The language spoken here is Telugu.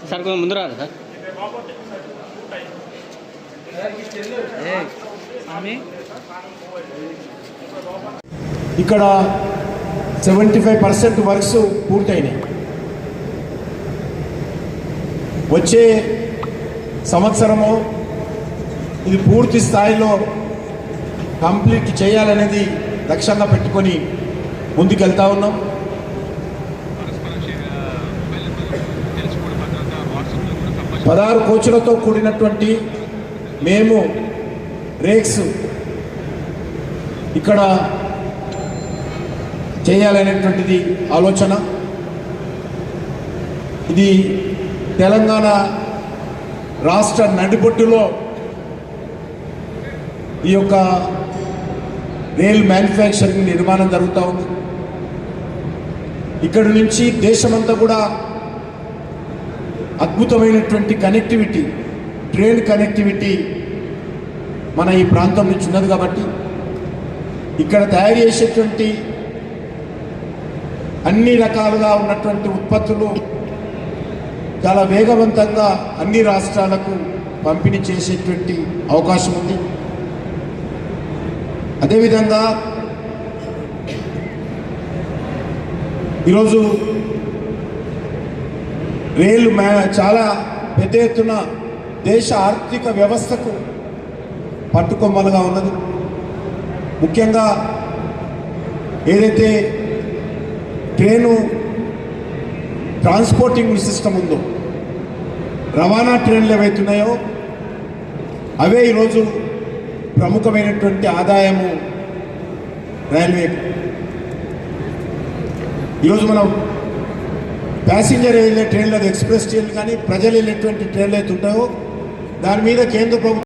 సార్ కొంచెం ముందు రాదు సార్. ఇక్కడ 75% వర్క్స్ పూర్తయినాయి. వచ్చే సంవత్సరము ఇది పూర్తి స్థాయిలో కంప్లీట్ చేయాలనేది లక్ష్యంగా పెట్టుకొని ముందుకెళ్తా ఉన్నాం. పదహారు కోచ్లతో కూడినటువంటి మేము రేక్స్ ఇక్కడ చేయాలనేటువంటిది ఆలోచన. ఇది తెలంగాణ రాష్ట్ర నడిబొట్టులో ఈ యొక్క రైల్ మ్యానుఫ్యాక్చరింగ్ నిర్మాణం జరుగుతూ ఉంది. ఇక్కడి నుంచి దేశమంతా కూడా అద్భుతమైనటువంటి కనెక్టివిటీ, ట్రైన్ కనెక్టివిటీ మన ఈ ప్రాంతం నుంచి ఉన్నది. కాబట్టి ఇక్కడ తయారు చేసేటువంటి అన్ని రకాలుగా ఉన్నటువంటి ఉత్పత్తులు చాలా వేగవంతంగా అన్ని రాష్ట్రాలకు పంపిణీ చేసేటువంటి అవకాశం ఉంది. అదేవిధంగా ఈరోజు రైలు చాలా పెద్ద ఎత్తున దేశ ఆర్థిక వ్యవస్థకు పట్టుకొమ్మలుగా ఉన్నది. ముఖ్యంగా ఏదైతే ట్రైను ట్రాన్స్పోర్టింగ్ సిస్టమ్ ఉందో, రవాణా ట్రైన్లు ఏవైతున్నాయో అవే ఈరోజు ప్రముఖమైనటువంటి ఆదాయము రైల్వేకు. ఈరోజు మనం ప్యాసింజర్ వెళ్ళే ట్రైన్లు, ఎక్స్ప్రెస్ ట్రైన్లు కానీ ప్రజలు వెళ్ళేటువంటి ట్రైన్లు అయితే ఉంటాయో దాని మీద కేంద్ర ప్రభుత్వం